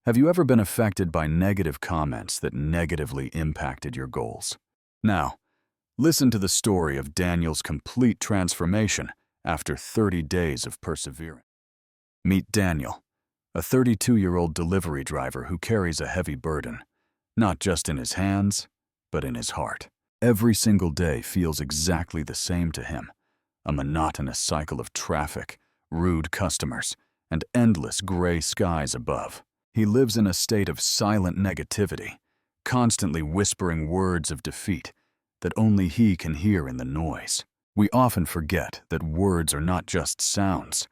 Have you ever been affected by negative comments that negatively impacted your goals? Now, listen to the story of Daniel's complete transformation after 30 days of perseverance. Meet Daniel, a 32-year-old delivery driver who carries a heavy burden, not just in his hands, but in his heart. Every single day feels exactly the same to him, a monotonous cycle of traffic, rude customers, and endless gray skies above. He lives in a state of silent negativity, constantly whispering words of defeat that only he can hear in the noise. We often forget that words are not just sounds.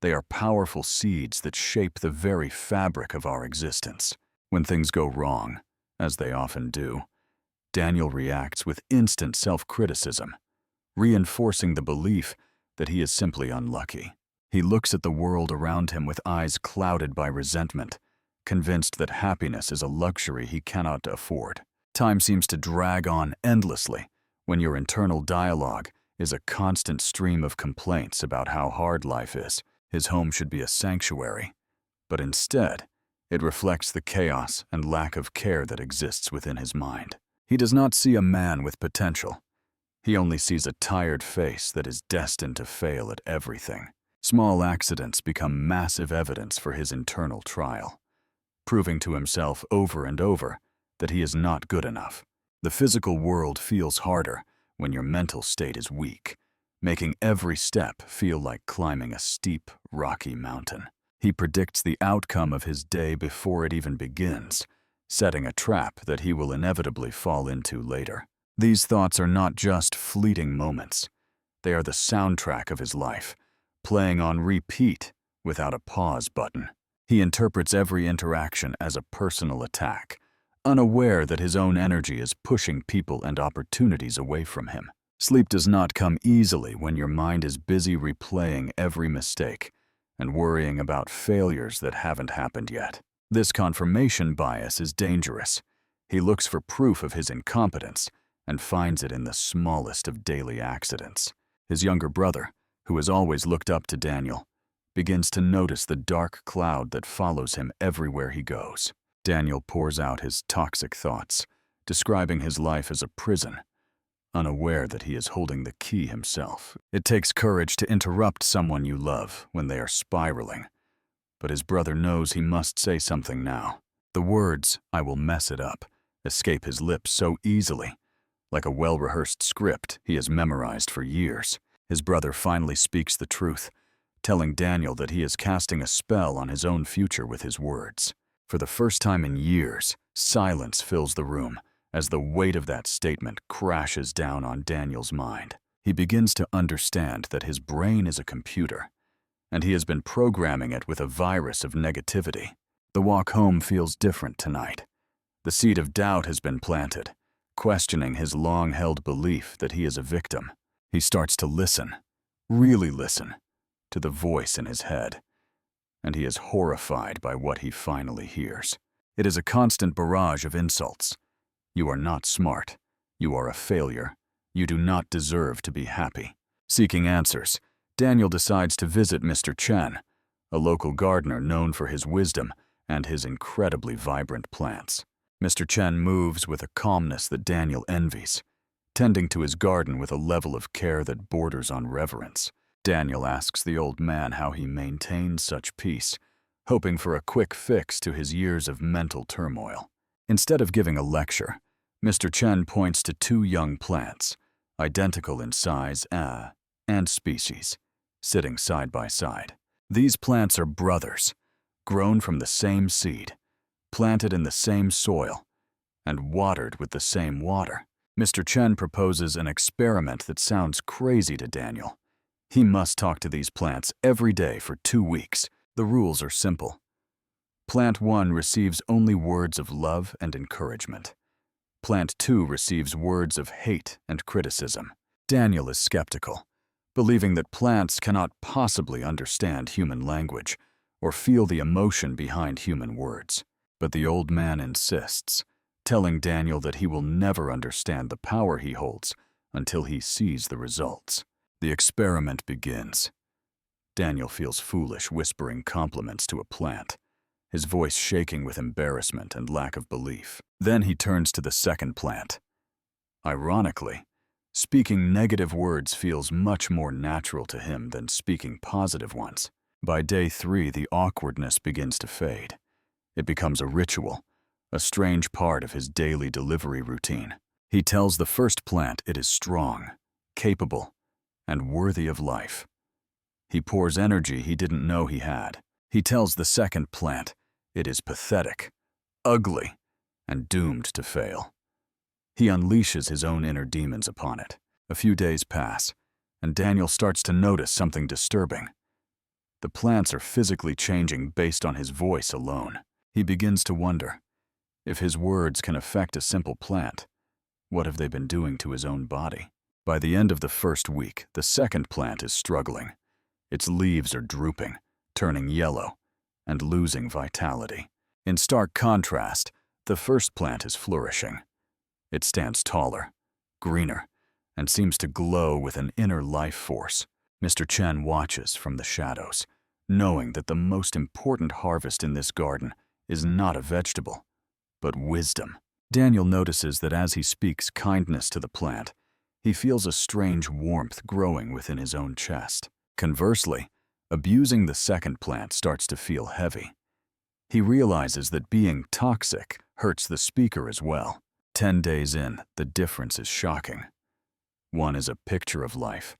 They are powerful seeds that shape the very fabric of our existence. When things go wrong, as they often do, Daniel reacts with instant self-criticism, reinforcing the belief that he is simply unlucky. He looks at the world around him with eyes clouded by resentment, convinced that happiness is a luxury he cannot afford. Time seems to drag on endlessly when your internal dialogue is a constant stream of complaints about how hard life is. His home should be a sanctuary, but instead, it reflects the chaos and lack of care that exists within his mind. He does not see a man with potential. He only sees a tired face that is destined to fail at everything. Small accidents become massive evidence for his internal trial, proving to himself over and over that he is not good enough. The physical world feels harder when your mental state is weak, making every step feel like climbing a steep, rocky mountain. He predicts the outcome of his day before it even begins, setting a trap that he will inevitably fall into later. These thoughts are not just fleeting moments. They are the soundtrack of his life, playing on repeat without a pause button. He interprets every interaction as a personal attack, unaware that his own energy is pushing people and opportunities away from him. Sleep does not come easily when your mind is busy replaying every mistake and worrying about failures that haven't happened yet. This confirmation bias is dangerous. He looks for proof of his incompetence and finds it in the smallest of daily accidents. His younger brother, who has always looked up to Daniel, begins to notice the dark cloud that follows him everywhere he goes. Daniel pours out his toxic thoughts, describing his life as a prison, unaware that he is holding the key himself. It takes courage to interrupt someone you love when they are spiraling, but his brother knows he must say something now. The words, "I will mess it up," escape his lips so easily, like a well-rehearsed script he has memorized for years. His brother finally speaks the truth, telling Daniel that he is casting a spell on his own future with his words. For the first time in years, silence fills the room as the weight of that statement crashes down on Daniel's mind. He begins to understand that his brain is a computer, and he has been programming it with a virus of negativity. The walk home feels different tonight. The seed of doubt has been planted, questioning his long-held belief that he is a victim. He starts to listen, really listen, to the voice in his head, and he is horrified by what he finally hears. It is a constant barrage of insults. You are not smart. You are a failure. You do not deserve to be happy. Seeking answers, Daniel decides to visit Mr. Chen, a local gardener known for his wisdom and his incredibly vibrant plants. Mr. Chen moves with a calmness that Daniel envies, tending to his garden with a level of care that borders on reverence. Daniel asks the old man how he maintains such peace, hoping for a quick fix to his years of mental turmoil. Instead of giving a lecture, Mr. Chen points to two young plants, identical in size and species, sitting side by side. These plants are brothers, grown from the same seed, planted in the same soil, and watered with the same water. Mr. Chen proposes an experiment that sounds crazy to Daniel. He must talk to these plants every day for 2 weeks. The rules are simple. Plant 1 receives only words of love and encouragement. Plant 2 receives words of hate and criticism. Daniel is skeptical, believing that plants cannot possibly understand human language or feel the emotion behind human words. But the old man insists, telling Daniel that he will never understand the power he holds until he sees the results. The experiment begins. Daniel feels foolish whispering compliments to a plant, his voice shaking with embarrassment and lack of belief. Then he turns to the second plant. Ironically, speaking negative words feels much more natural to him than speaking positive ones. By day 3, the awkwardness begins to fade. It becomes a ritual, a strange part of his daily delivery routine. He tells the first plant it is strong, capable, and worthy of life. He pours energy he didn't know he had. He tells the second plant it is pathetic, ugly, and doomed to fail. He unleashes his own inner demons upon it. A few days pass, and Daniel starts to notice something disturbing. The plants are physically changing based on his voice alone. He begins to wonder, if his words can affect a simple plant, what have they been doing to his own body? By the end of the first week, the second plant is struggling. Its leaves are drooping, turning yellow, and losing vitality. In stark contrast, the first plant is flourishing. It stands taller, greener, and seems to glow with an inner life force. Mr. Chen watches from the shadows, knowing that the most important harvest in this garden is not a vegetable, but wisdom. Daniel notices that as he speaks kindness to the plant, he feels a strange warmth growing within his own chest. Conversely, abusing the second plant starts to feel heavy. He realizes that being toxic hurts the speaker as well. 10 days in, the difference is shocking. One is a picture of life.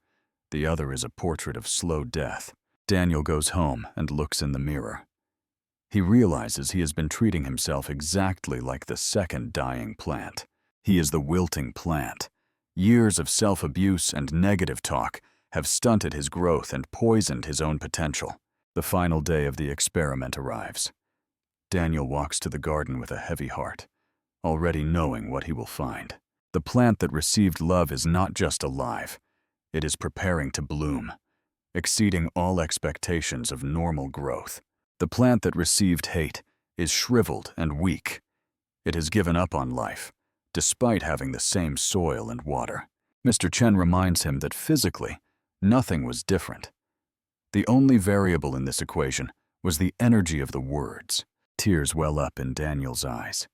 The other is a portrait of slow death. Daniel goes home and looks in the mirror. He realizes he has been treating himself exactly like the second dying plant. He is the wilting plant. Years of self-abuse and negative talk have stunted his growth and poisoned his own potential. The final day of the experiment arrives. Daniel walks to the garden with a heavy heart, already knowing what he will find. The plant that received love is not just alive, it is preparing to bloom, exceeding all expectations of normal growth. The plant that received hate is shriveled and weak. It has given up on life, despite having the same soil and water. Mr. Chen reminds him that physically, nothing was different. The only variable in this equation was the energy of the words. Tears well up in Daniel's eyes.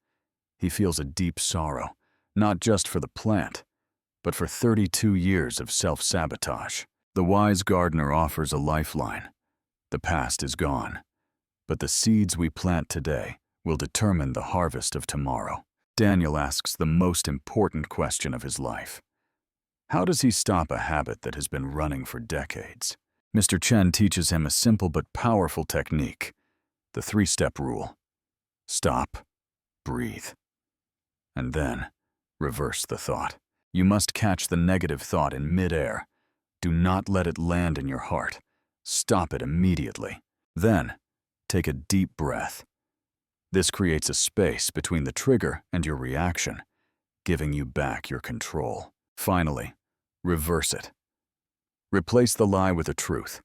He feels a deep sorrow, not just for the plant, but for 32 years of self-sabotage. The wise gardener offers a lifeline. The past is gone, but the seeds we plant today will determine the harvest of tomorrow. Daniel asks the most important question of his life. How does he stop a habit that has been running for decades? Mr. Chen teaches him a simple but powerful technique, the 3-step rule. Stop, breathe, and then reverse the thought. You must catch the negative thought in mid-air. Do not let it land in your heart. Stop it immediately. Then, take a deep breath. This creates a space between the trigger and your reaction, giving you back your control. Finally, reverse it. Replace the lie with a truth.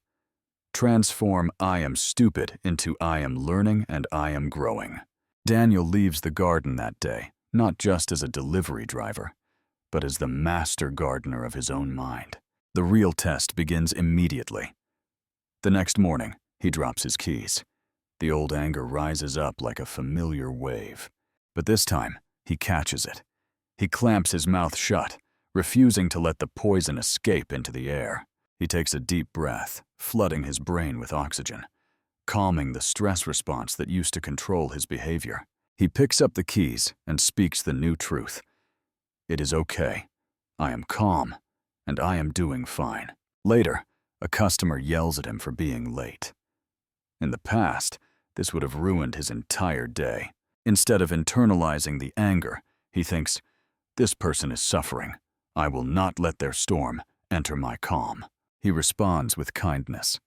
Transform "I am stupid" into "I am learning and I am growing." Daniel leaves the garden that day, not just as a delivery driver, but as the master gardener of his own mind. The real test begins immediately. The next morning, he drops his keys. The old anger rises up like a familiar wave. But this time, he catches it. He clamps his mouth shut, refusing to let the poison escape into the air. He takes a deep breath, flooding his brain with oxygen, calming the stress response that used to control his behavior. He picks up the keys and speaks the new truth. It is okay. I am calm, and I am doing fine. Later, a customer yells at him for being late. In the past, this would have ruined his entire day. Instead of internalizing the anger, he thinks, "This person is suffering. I will not let their storm enter my calm." He responds with kindness.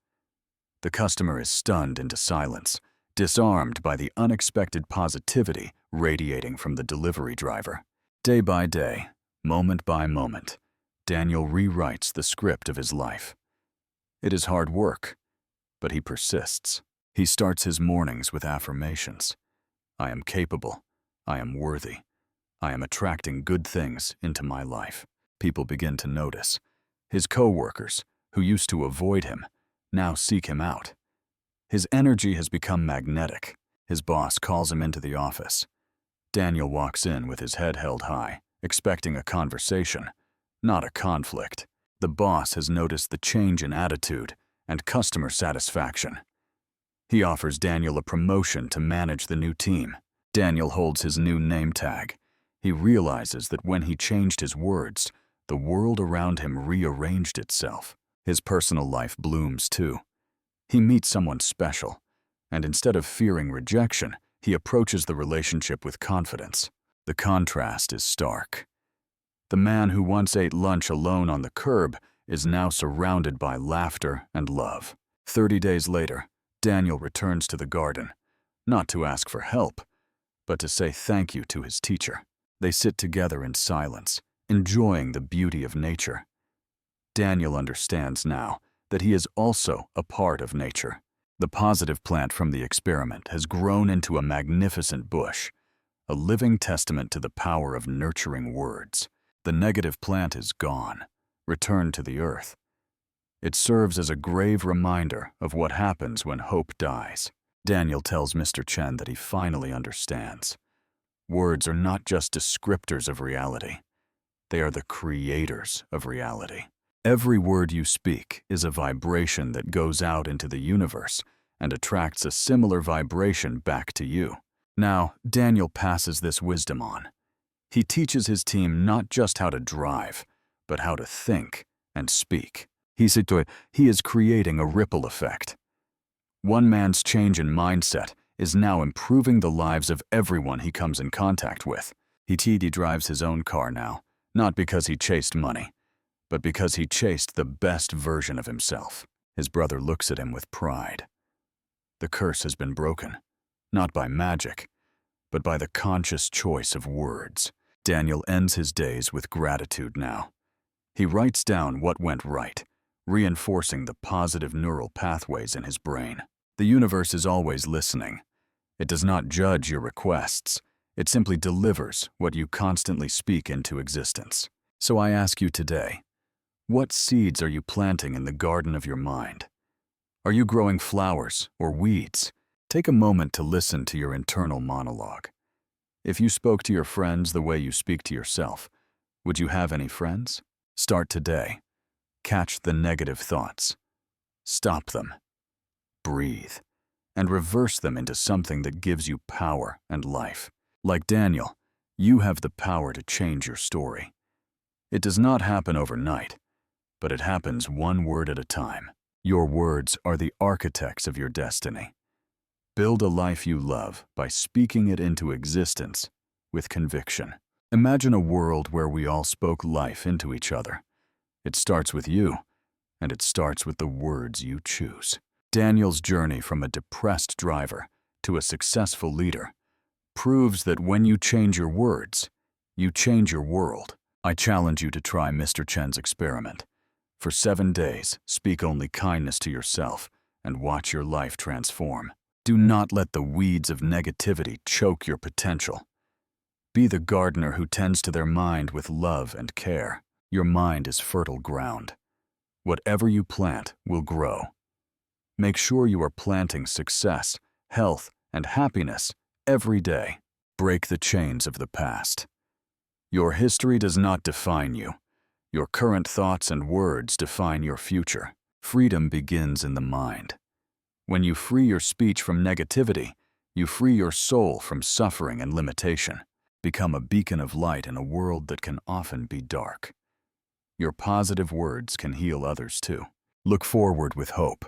The customer is stunned into silence, disarmed by the unexpected positivity radiating from the delivery driver. Day by day, moment by moment, Daniel rewrites the script of his life. It is hard work, but he persists. He starts his mornings with affirmations. I am capable. I am worthy. I am attracting good things into my life. People begin to notice. His co-workers, who used to avoid him, now seek him out. His energy has become magnetic. His boss calls him into the office. Daniel walks in with his head held high, expecting a conversation, not a conflict. The boss has noticed the change in attitude and customer satisfaction. He offers Daniel a promotion to manage the new team. Daniel holds his new name tag. He realizes that when he changed his words, the world around him rearranged itself. His personal life blooms too. He meets someone special, and instead of fearing rejection, he approaches the relationship with confidence. The contrast is stark. The man who once ate lunch alone on the curb is now surrounded by laughter and love. 30 days later, Daniel returns to the garden, not to ask for help, but to say thank you to his teacher. They sit together in silence, enjoying the beauty of nature. Daniel understands now that he is also a part of nature. The positive plant from the experiment has grown into a magnificent bush, a living testament to the power of nurturing words. The negative plant is gone, returned to the earth. It serves as a grave reminder of what happens when hope dies. Daniel tells Mr. Chen that he finally understands. Words are not just descriptors of reality. They are the creators of reality. Every word you speak is a vibration that goes out into the universe and attracts a similar vibration back to you. Now, Daniel passes this wisdom on. He teaches his team not just how to drive, but how to think and speak. He is creating a ripple effect. One man's change in mindset is now improving the lives of everyone he comes in contact with. He drives his own car now, not because he chased money, but because he chased the best version of himself. His brother looks at him with pride. The curse has been broken, not by magic, but by the conscious choice of words. Daniel ends his days with gratitude now. He writes down what went right, reinforcing the positive neural pathways in his brain. The universe is always listening. It does not judge your requests. It simply delivers what you constantly speak into existence. So I ask you today, what seeds are you planting in the garden of your mind? Are you growing flowers or weeds? Take a moment to listen to your internal monologue. If you spoke to your friends the way you speak to yourself, would you have any friends? Start today. Catch the negative thoughts. Stop them. Breathe. And reverse them into something that gives you power and life. Like Daniel, you have the power to change your story. It does not happen overnight, but it happens one word at a time. Your words are the architects of your destiny. Build a life you love by speaking it into existence with conviction. Imagine a world where we all spoke life into each other. It starts with you, and it starts with the words you choose. Daniel's journey from a depressed driver to a successful leader proves that when you change your words, you change your world. I challenge you to try Mr. Chen's experiment. For 7 days, speak only kindness to yourself and watch your life transform. Do not let the weeds of negativity choke your potential. Be the gardener who tends to their mind with love and care. Your mind is fertile ground. Whatever you plant will grow. Make sure you are planting success, health, and happiness every day. Break the chains of the past. Your history does not define you. Your current thoughts and words define your future. Freedom begins in the mind. When you free your speech from negativity, you free your soul from suffering and limitation. Become a beacon of light in a world that can often be dark. Your positive words can heal others too. Look forward with hope.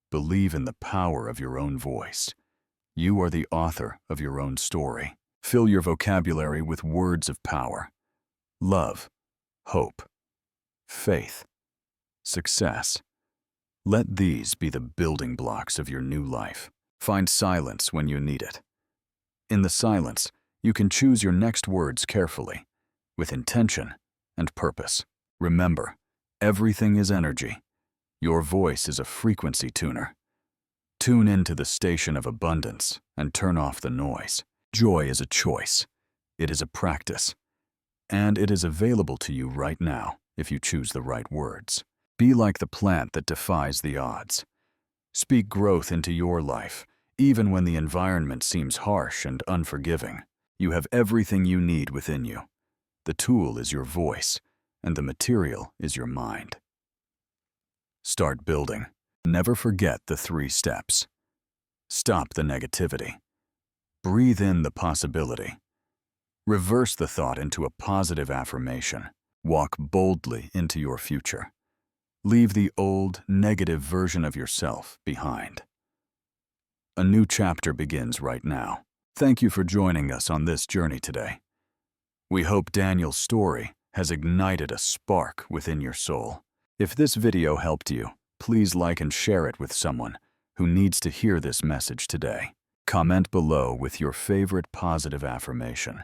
Believe in the power of your own voice. You are the author of your own story. Fill your vocabulary with words of power. Love, hope, faith, success. Let these be the building blocks of your new life. Find silence when you need it. In the silence, you can choose your next words carefully, with intention and purpose. Remember, everything is energy. Your voice is a frequency tuner. Tune into the station of abundance and turn off the noise. Joy is a choice. It is a practice. And it is available to you right now if you choose the right words. Be like the plant that defies the odds. Speak growth into your life, Even when the environment seems harsh and unforgiving, you have everything you need within you. The tool is your voice, and the material is your mind. Start building. Never forget the 3 steps. Stop the negativity. Breathe in the possibility. Reverse the thought into a positive affirmation. Walk boldly into your future. Leave the old, negative version of yourself behind. A new chapter begins right now. Thank you for joining us on this journey today. We hope Daniel's story has ignited a spark within your soul. If this video helped you, please like and share it with someone who needs to hear this message today. Comment below with your favorite positive affirmation.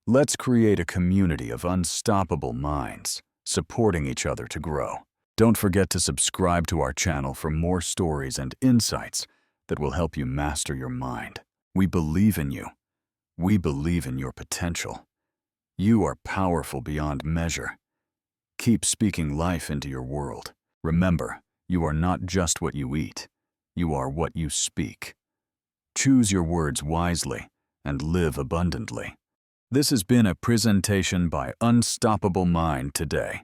Let's create a community of unstoppable minds, supporting each other to grow. Don't forget to subscribe to our channel for more stories and insights that will help you master your mind. We believe in you. We believe in your potential. You are powerful beyond measure. Keep speaking life into your world. Remember, you are not just what you eat. You are what you speak. Choose your words wisely and live abundantly. This has been a presentation by Unstoppable Mind today.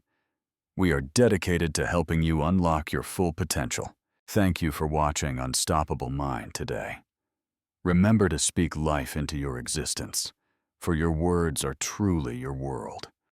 We are dedicated to helping you unlock your full potential. Thank you for watching Unstoppable Mind today. Remember to speak life into your existence, for your words are truly your world.